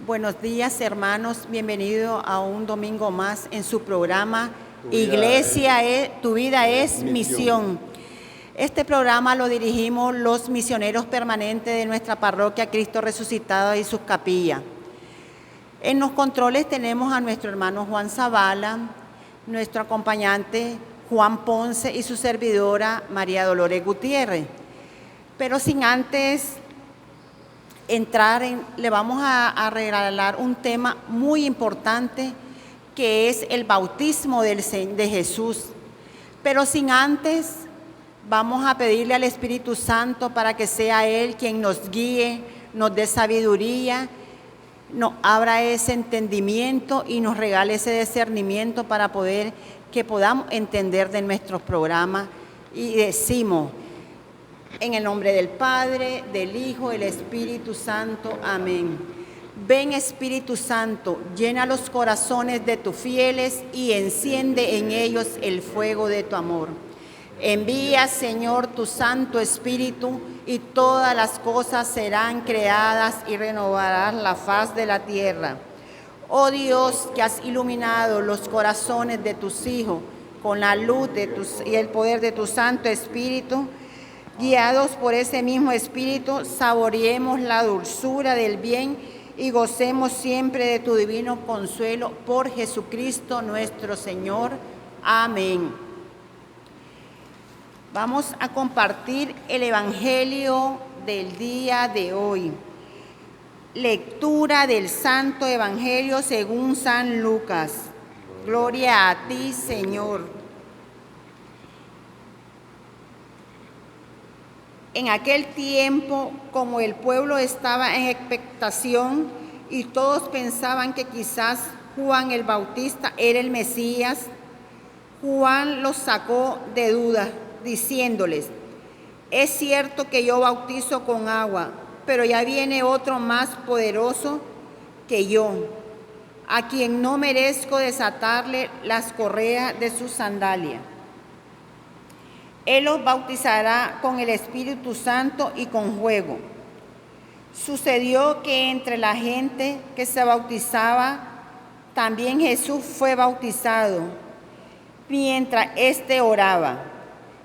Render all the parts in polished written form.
Buenos días, hermanos. Bienvenido a un domingo más en su programa Tu vida es misión. Este programa lo dirigimos los misioneros permanentes de nuestra parroquia Cristo Resucitado y sus capillas. En los controles tenemos a nuestro hermano Juan Zavala, nuestro acompañante Juan Ponce y su servidora María Dolores Gutiérrez. Pero sin antes le vamos a regalar un tema muy importante que es el bautismo de Jesús. Pero sin antes vamos a pedirle al Espíritu Santo para que sea Él quien nos guíe, nos dé sabiduría, nos abra ese entendimiento y nos regale ese discernimiento para que podamos entender de nuestros programas. Y decimos: en el nombre del Padre, del Hijo, del Espíritu Santo. Amén. Ven, Espíritu Santo, llena los corazones de tus fieles y enciende en ellos el fuego de tu amor. Envía, Señor, tu Santo Espíritu y todas las cosas serán creadas y renovarás la faz de la tierra. Oh Dios, que has iluminado los corazones de tus hijos con la luz y el poder de tu Santo Espíritu, guiados por ese mismo Espíritu, saboreemos la dulzura del bien y gocemos siempre de tu divino consuelo por Jesucristo nuestro Señor. Amén. Vamos a compartir el Evangelio del día de hoy. Lectura del Santo Evangelio según San Lucas. Gloria a ti, Señor. En aquel tiempo, como el pueblo estaba en expectación y todos pensaban que quizás Juan el Bautista era el Mesías, Juan los sacó de duda, diciéndoles: es cierto que yo bautizo con agua, pero ya viene otro más poderoso que yo, a quien no merezco desatarle las correas de sus sandalias. Él los bautizará con el Espíritu Santo y con fuego. Sucedió que entre la gente que se bautizaba, también Jesús fue bautizado. Mientras éste oraba,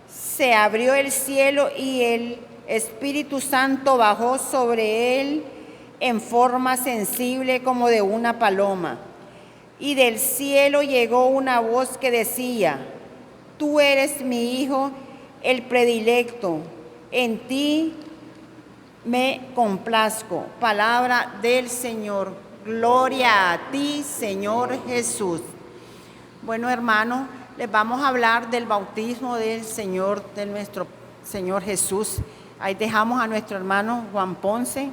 se abrió el cielo y el Espíritu Santo bajó sobre él en forma sensible como de una paloma. Y del cielo llegó una voz que decía: tú eres mi Hijo, el predilecto, en ti me complazco. Palabra del Señor. Gloria a ti, Señor Jesús. Bueno, hermanos, les vamos a hablar del bautismo del Señor, de nuestro Señor Jesús. Ahí dejamos a nuestro hermano Juan Ponce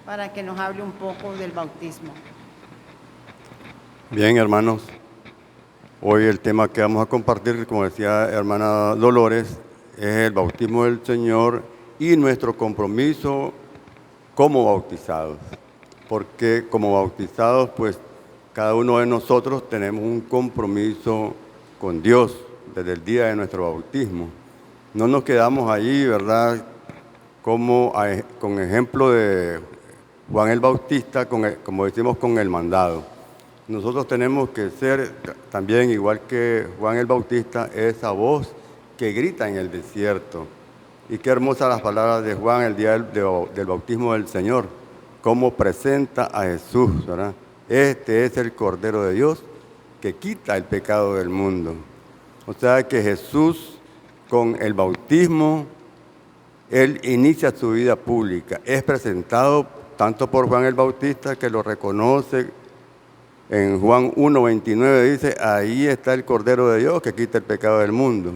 para que nos hable un poco del bautismo. Bien, hermanos, hoy el tema que vamos a compartir, como decía hermana Dolores, es el bautismo del Señor y nuestro compromiso como bautizados. Porque como bautizados, pues cada uno de nosotros tenemos un compromiso con Dios desde el día de nuestro bautismo. No nos quedamos allí, ¿verdad? Como con ejemplo de Juan el Bautista, como decimos, con el mandado. Nosotros tenemos que ser también, igual que Juan el Bautista, esa voz que grita en el desierto. Y qué hermosas las palabras de Juan el día del bautismo del Señor, cómo presenta a Jesús, ¿verdad? Este es el Cordero de Dios que quita el pecado del mundo. O sea que Jesús, con el bautismo, Él inicia su vida pública. Es presentado tanto por Juan el Bautista, que lo reconoce. En Juan 1:29 dice: ahí está el Cordero de Dios que quita el pecado del mundo.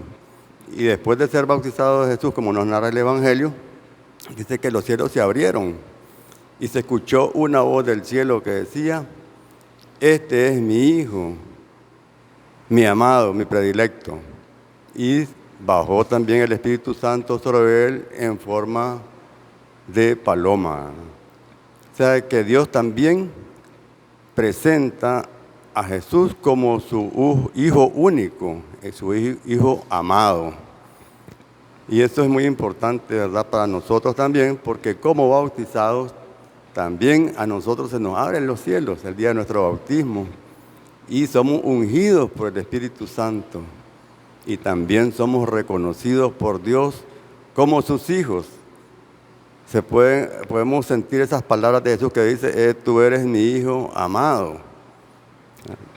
Y después de ser bautizado de Jesús, como nos narra el Evangelio, dice que los cielos se abrieron y se escuchó una voz del cielo que decía: este es mi Hijo, mi amado, mi predilecto. Y bajó también el Espíritu Santo sobre él en forma de paloma. O sea que Dios también presenta a Jesús como su Hijo único, su Hijo amado. Y eso es muy importante, ¿verdad?, para nosotros también, porque como bautizados también a nosotros se nos abren los cielos el día de nuestro bautismo y somos ungidos por el Espíritu Santo y también somos reconocidos por Dios como sus hijos. Podemos sentir esas palabras de Jesús que dice, tú eres mi hijo amado.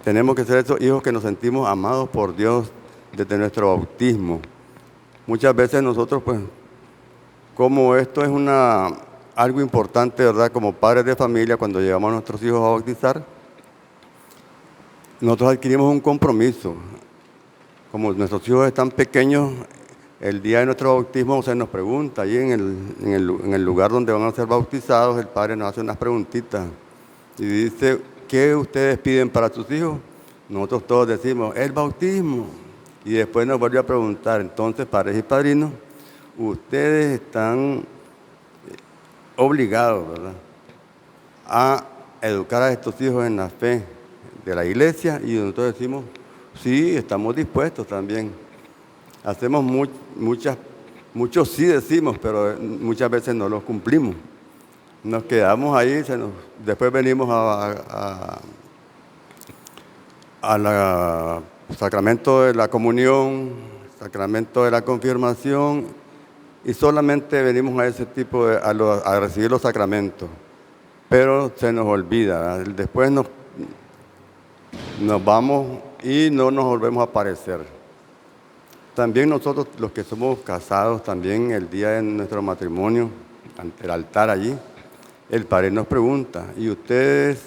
Tenemos que ser esos hijos que nos sentimos amados por Dios desde nuestro bautismo. Muchas veces nosotros, pues, como esto es algo importante, ¿verdad? Como padres de familia, cuando llevamos a nuestros hijos a bautizar, nosotros adquirimos un compromiso. Como nuestros hijos están pequeños, el día de nuestro bautismo se nos pregunta, ahí en el lugar donde van a ser bautizados, el padre nos hace unas preguntitas y dice, ¿qué ustedes piden para sus hijos? Nosotros todos decimos, el bautismo. Y después nos vuelve a preguntar, entonces, padres y padrinos, ustedes están obligados, ¿verdad?, a educar a estos hijos en la fe de la iglesia, y nosotros decimos, sí, estamos dispuestos también. Hacemos muchos sí decimos, pero muchas veces no los cumplimos. Nos quedamos ahí, después venimos al sacramento de la comunión, sacramento de la confirmación, y solamente venimos a ese tipo a recibir los sacramentos, pero se nos olvida, ¿verdad? Después nos vamos y no nos volvemos a aparecer. También nosotros, los que somos casados, también el día de nuestro matrimonio, ante el altar allí, el padre nos pregunta, ¿y ustedes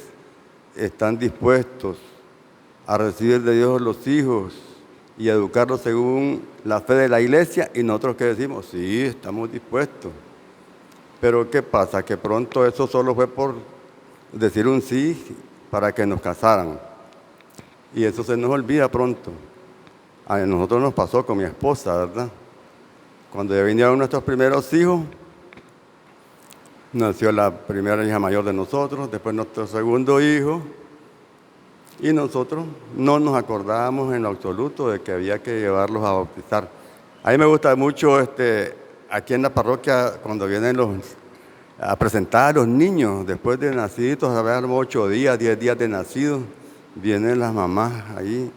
están dispuestos a recibir de Dios los hijos y educarlos según la fe de la iglesia? Y nosotros que decimos, sí, estamos dispuestos. Pero ¿qué pasa? Que pronto eso solo fue por decir un sí para que nos casaran. Y eso se nos olvida pronto. A nosotros nos pasó con mi esposa, ¿verdad? Cuando ya vinieron nuestros primeros hijos, nació la primera hija mayor de nosotros, después nuestro segundo hijo, y nosotros no nos acordábamos en lo absoluto de que había que llevarlos a bautizar. A mí me gusta mucho aquí en la parroquia, cuando vienen a presentar a los niños, después de nacidos, a ver, 8 días, 10 días de nacidos, vienen las mamás ahí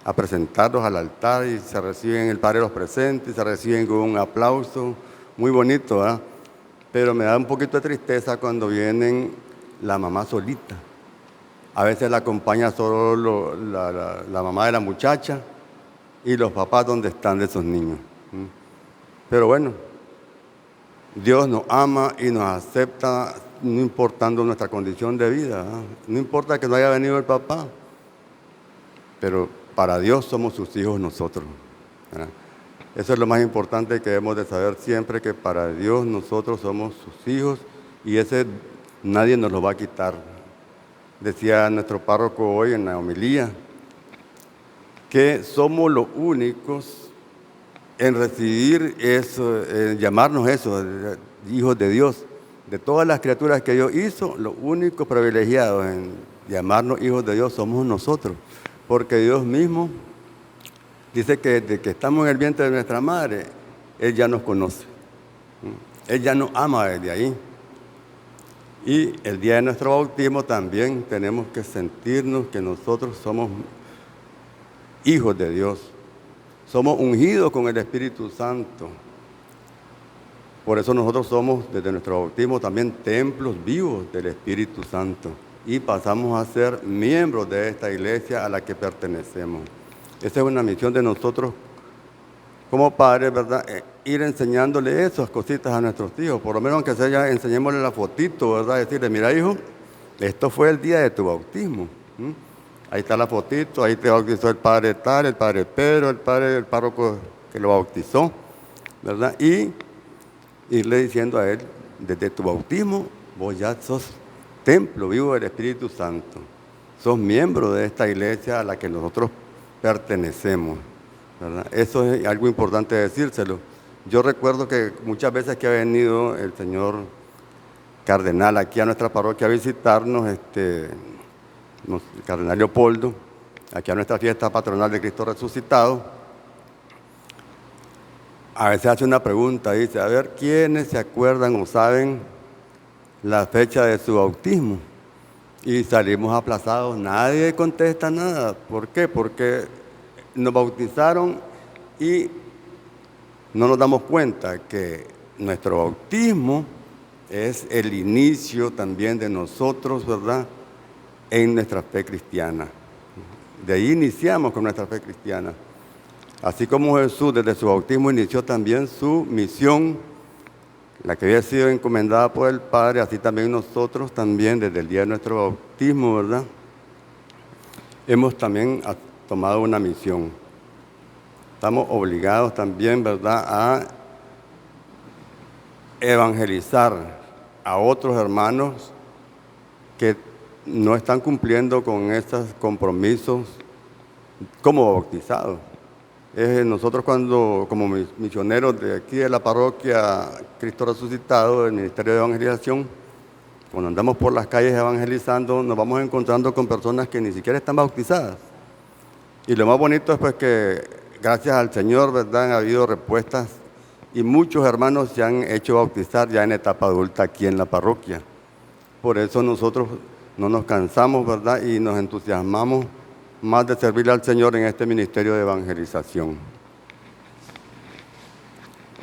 a presentarlos al altar y se reciben, el padre los presenta y se reciben con un aplauso, muy bonito, ¿verdad? Pero me da un poquito de tristeza cuando vienen la mamá solita. A veces la acompaña solo la mamá de la muchacha y los papás donde están de esos niños. Pero bueno, Dios nos ama y nos acepta no importando nuestra condición de vida, ¿verdad? No importa que no haya venido el papá, pero para Dios somos sus hijos nosotros, ¿verdad? Eso es lo más importante que debemos de saber siempre, que para Dios nosotros somos sus hijos y ese nadie nos lo va a quitar. Decía nuestro párroco hoy en la homilía que somos los únicos en recibir eso, en llamarnos eso, hijos de Dios. De todas las criaturas que Dios hizo, los únicos privilegiados en llamarnos hijos de Dios somos nosotros, porque Dios mismo dice que desde que estamos en el vientre de nuestra madre, Él ya nos conoce. Él ya nos ama desde ahí. Y el día de nuestro bautismo también tenemos que sentirnos que nosotros somos hijos de Dios. Somos ungidos con el Espíritu Santo. Por eso nosotros somos, desde nuestro bautismo, también templos vivos del Espíritu Santo. Y pasamos a ser miembros de esta iglesia a la que pertenecemos. Esa es una misión de nosotros como padres, ¿verdad? Ir enseñándole esas cositas a nuestros hijos, por lo menos aunque sea enseñémosle la fotito, ¿verdad? Decirle, mira hijo, esto fue el día de tu bautismo. Ahí está la fotito, ahí te bautizó el padre tal, el padre Pedro, el párroco que lo bautizó, ¿verdad? Y irle diciendo a él, desde tu bautismo, vos ya sos templo vivo del Espíritu Santo. Sos miembro de esta iglesia a la que nosotros pertenecemos, ¿verdad? Eso es algo importante decírselo. Yo recuerdo que muchas veces que ha venido el señor cardenal aquí a nuestra parroquia a visitarnos, el cardenal Leopoldo, aquí a nuestra fiesta patronal de Cristo Resucitado, a veces hace una pregunta, dice, a ver, ¿quiénes se acuerdan o saben la fecha de su bautismo y salimos aplazados. Nadie contesta nada. ¿Por qué? Porque nos bautizaron y no nos damos cuenta que nuestro bautismo es el inicio también de nosotros, ¿verdad?, en nuestra fe cristiana. De ahí iniciamos con nuestra fe cristiana. Así como Jesús desde su bautismo inició también su misión, la que había sido encomendada por el Padre, así también nosotros también desde el día de nuestro bautismo, ¿verdad?, hemos también tomado una misión. Estamos obligados también, ¿verdad?, a evangelizar a otros hermanos que no están cumpliendo con estos compromisos como bautizados. Nosotros cuando, como misioneros de aquí de la parroquia Cristo Resucitado, del Ministerio de Evangelización, cuando andamos por las calles evangelizando, nos vamos encontrando con personas que ni siquiera están bautizadas. Y lo más bonito es pues que gracias al Señor, ¿verdad?, han habido respuestas y muchos hermanos se han hecho bautizar ya en etapa adulta aquí en la parroquia. Por eso nosotros no nos cansamos, ¿verdad?, y nos entusiasmamos más de servirle al Señor en este ministerio de evangelización.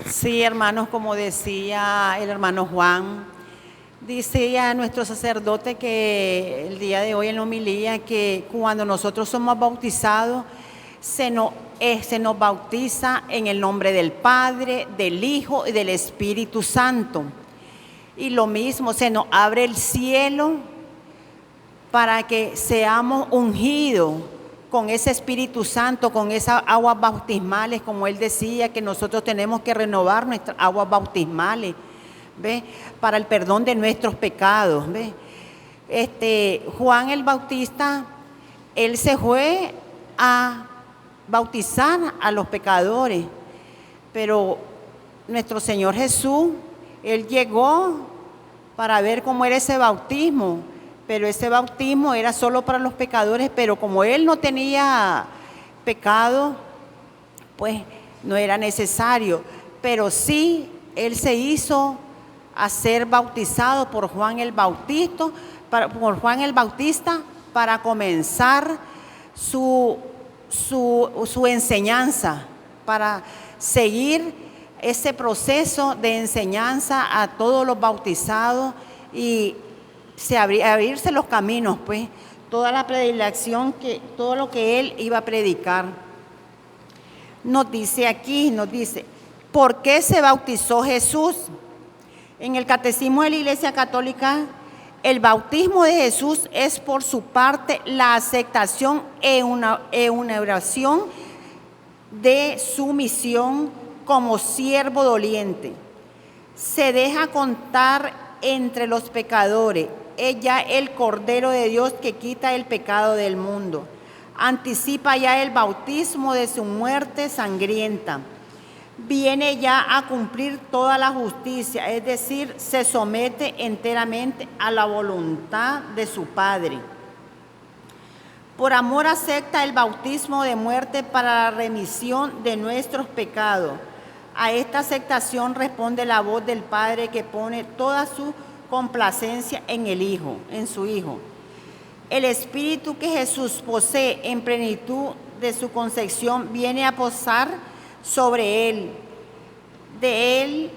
Sí, hermanos, como decía el hermano Juan, dice a nuestro sacerdote que el día de hoy en la homilía que cuando nosotros somos bautizados se nos bautiza en el nombre del Padre, del Hijo y del Espíritu Santo. Y lo mismo, se nos abre el cielo para que seamos ungidos con ese Espíritu Santo, con esas aguas bautismales, como él decía, que nosotros tenemos que renovar nuestras aguas bautismales, ¿ve?, para el perdón de nuestros pecados, ¿ve? Juan el Bautista, él se fue a bautizar a los pecadores, pero nuestro Señor Jesús, él llegó para ver cómo era ese bautismo, pero ese bautismo era solo para los pecadores, pero como él no tenía pecado, pues no era necesario, pero sí él se hizo a ser bautizado por Juan el Bautista, para comenzar su enseñanza, para seguir ese proceso de enseñanza a todos los bautizados y abrirse los caminos, pues, toda la predilección, todo lo que él iba a predicar. Nos dice aquí, ¿por qué se bautizó Jesús? En el Catecismo de la Iglesia Católica, el bautismo de Jesús es por su parte la aceptación e una oración de su misión como siervo doliente. Se deja contar entre los pecadores. Es ya el Cordero de Dios que quita el pecado del mundo. Anticipa ya el bautismo de su muerte sangrienta. Viene ya a cumplir toda la justicia, es decir, se somete enteramente a la voluntad de su Padre. Por amor acepta el bautismo de muerte para la remisión de nuestros pecados. A esta aceptación responde la voz del Padre que pone toda su complacencia en el Hijo, en su Hijo. El Espíritu que Jesús posee en plenitud de su concepción viene a posar sobre él. De él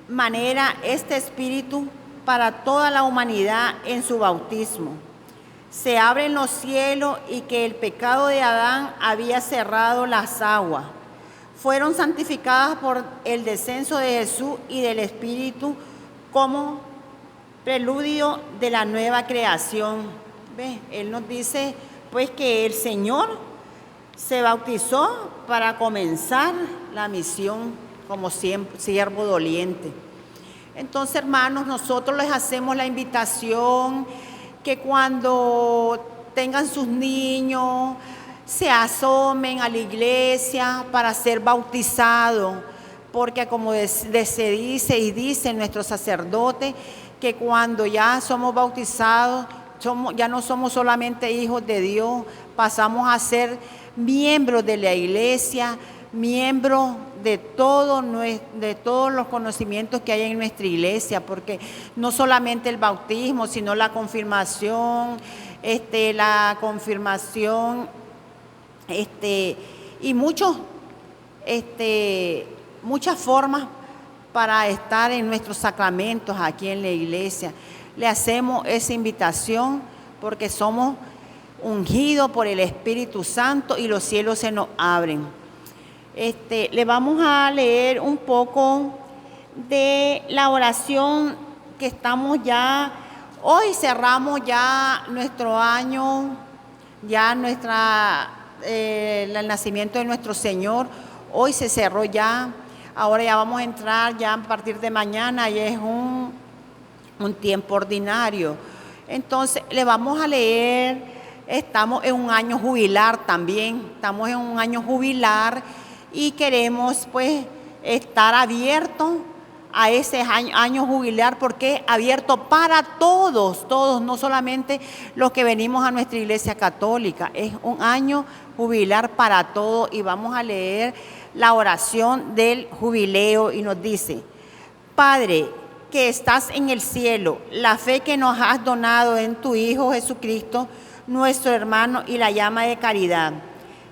manera este Espíritu para toda la humanidad en su bautismo. Se abren los cielos y que el pecado de Adán había cerrado las aguas. Fueron santificadas por el descenso de Jesús y del Espíritu como preludio de la nueva creación. ¿Ve? Él nos dice pues que el Señor se bautizó para comenzar la misión como siervo doliente. Entonces, hermanos, nosotros les hacemos la invitación que cuando tengan sus niños se asomen a la iglesia para ser bautizados, porque como se dice y dice nuestro sacerdote, que cuando ya somos bautizados, ya no somos solamente hijos de Dios, pasamos a ser miembros de la iglesia, miembro de de todos los conocimientos que hay en nuestra iglesia, porque no solamente el bautismo, sino la confirmación, y muchas formas para estar en nuestros sacramentos aquí en la iglesia. Le hacemos esa invitación porque somos ungidos por el Espíritu Santo y los cielos se nos abren. Le vamos a leer un poco de la oración que estamos ya, hoy cerramos ya nuestro año, ya el nacimiento de nuestro Señor, hoy se cerró ya, ahora ya vamos a entrar ya a partir de mañana, ya es un tiempo ordinario. Entonces le vamos a leer, estamos en un año jubilar también, estamos en un año jubilar y queremos pues estar abiertos a ese año jubilar, porque es abierto para todos, no solamente los que venimos a nuestra iglesia católica, es un año jubilar para todos. Y vamos a leer la oración del jubileo y nos dice: Padre, que estás en el cielo, la fe que nos has donado en tu Hijo Jesucristo, nuestro hermano, y la llama de caridad,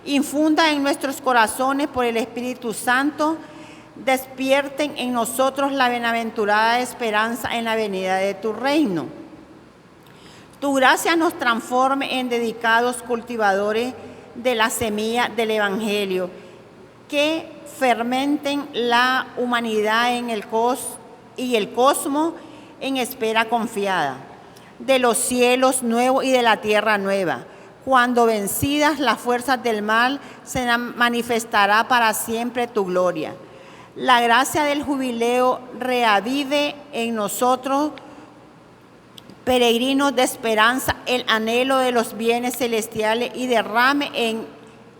infunda en nuestros corazones por el Espíritu Santo, despierten en nosotros la bienaventurada esperanza en la venida de tu reino. Tu gracia nos transforme en dedicados cultivadores de la semilla del Evangelio, que fermenten la humanidad en el cosmos en espera confiada de los cielos nuevos y de la tierra nueva, cuando vencidas las fuerzas del mal se manifestará para siempre tu gloria. La gracia del jubileo reavive en nosotros, peregrinos de esperanza, el anhelo de los bienes celestiales y derrame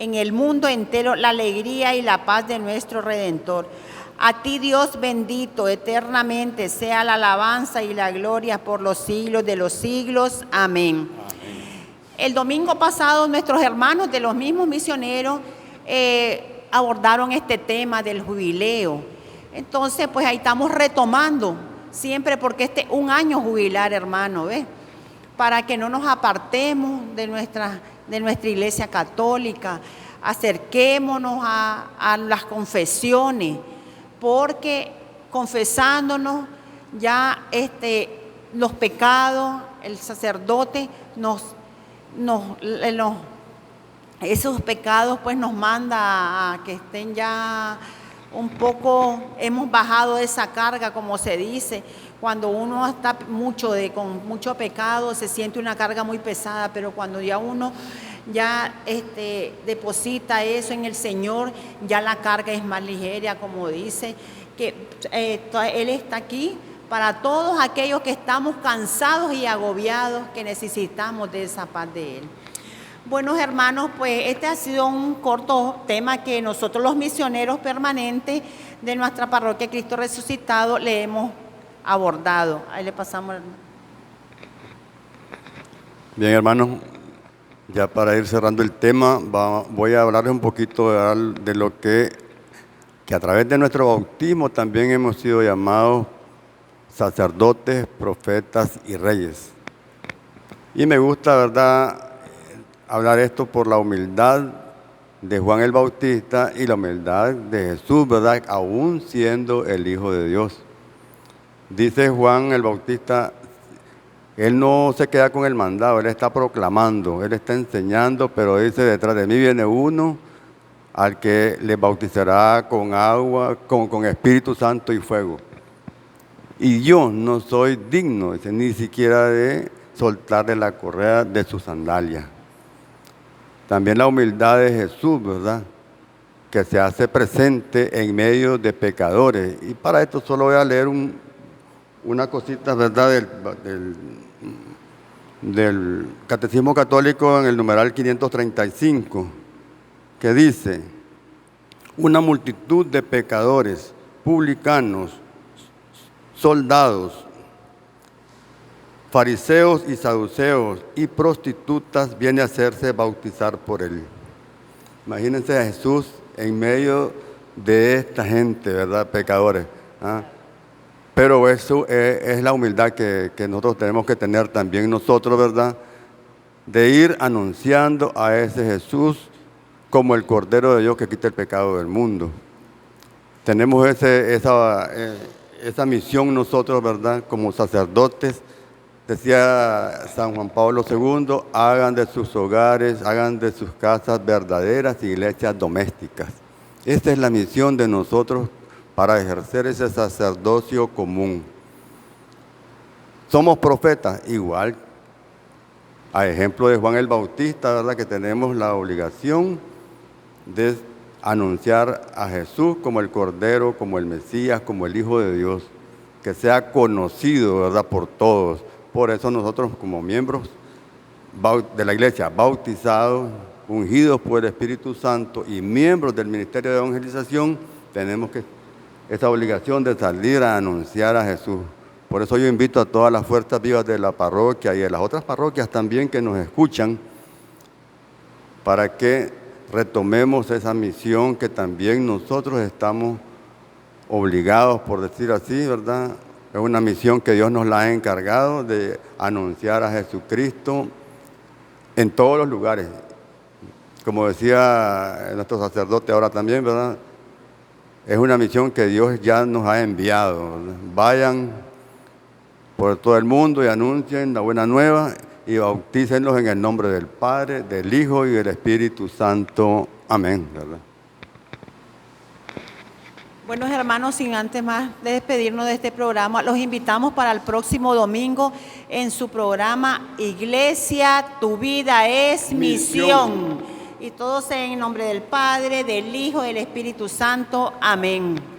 en el mundo entero la alegría y la paz de nuestro Redentor. A ti, Dios bendito, eternamente sea la alabanza y la gloria por los siglos de los siglos. Amén. El domingo pasado nuestros hermanos de los mismos misioneros abordaron este tema del jubileo. Entonces, pues ahí estamos retomando siempre, porque este es un año jubilar, hermano, ¿ves? Para que no nos apartemos de nuestra iglesia católica, acerquémonos a las confesiones, porque confesándonos ya los pecados, el sacerdote esos pecados pues nos manda a que estén ya un poco, hemos bajado esa carga, como se dice. Cuando uno está con mucho pecado se siente una carga muy pesada, pero cuando ya uno deposita eso en el Señor, ya la carga es más ligera, como dice, que Él está aquí para todos aquellos que estamos cansados y agobiados, que necesitamos de esa paz de Él. Buenos hermanos, pues este ha sido un corto tema que nosotros los misioneros permanentes de nuestra parroquia Cristo Resucitado le hemos abordado. Ahí le pasamos. Bien, hermanos, ya para ir cerrando el tema, voy a hablarles un poquito de lo que a través de nuestro bautismo también hemos sido llamados sacerdotes, profetas y reyes. Y me gusta, ¿verdad?, hablar esto por la humildad de Juan el Bautista y la humildad de Jesús, ¿verdad?, aún siendo el Hijo de Dios. Dice Juan el Bautista, él no se queda con el mandado, él está proclamando, él está enseñando, pero dice: detrás de mí viene uno al que les bautizará con agua, con Espíritu Santo y fuego. Y yo no soy digno, dice, ni siquiera de soltarle la correa de su sandalia. También la humildad de Jesús, ¿verdad?, que se hace presente en medio de pecadores. Y para esto solo voy a leer una cosita, ¿verdad?, del Catecismo Católico en el numeral 535, que dice: una multitud de pecadores, publicanos, soldados, fariseos y saduceos y prostitutas viene a hacerse bautizar por él. Imagínense a Jesús en medio de esta gente, ¿verdad? Pecadores. ¿Ah? Pero eso es la humildad que nosotros tenemos que tener también nosotros, ¿verdad? De ir anunciando a ese Jesús como el Cordero de Dios que quita el pecado del mundo. Tenemos esa misión nosotros, ¿verdad? Como sacerdotes. Decía San Juan Pablo II, hagan de sus hogares, hagan de sus casas verdaderas iglesias domésticas. Esta es la misión de nosotros para ejercer ese sacerdocio común. Somos profetas, igual, a ejemplo de Juan el Bautista, ¿verdad? Que tenemos la obligación de anunciar a Jesús como el Cordero, como el Mesías, como el Hijo de Dios, que sea conocido, ¿verdad? Por todos. Por eso nosotros como miembros de la iglesia, bautizados, ungidos por el Espíritu Santo y miembros del Ministerio de Evangelización, tenemos esa obligación de salir a anunciar a Jesús. Por eso yo invito a todas las fuerzas vivas de la parroquia y de las otras parroquias también que nos escuchan, para que retomemos esa misión que también nosotros estamos obligados, por decir así, ¿verdad? Es una misión que Dios nos la ha encargado de anunciar a Jesucristo en todos los lugares. Como decía nuestro sacerdote ahora también, ¿verdad? Es una misión que Dios ya nos ha enviado, ¿verdad? Vayan por todo el mundo y anuncien la buena nueva y bautícenlos en el nombre del Padre, del Hijo y del Espíritu Santo. Amén, ¿verdad? Buenos hermanos, sin antes más de despedirnos de este programa, los invitamos para el próximo domingo en su programa Iglesia, tu vida es misión. Y todos en nombre del Padre, del Hijo y del Espíritu Santo. Amén.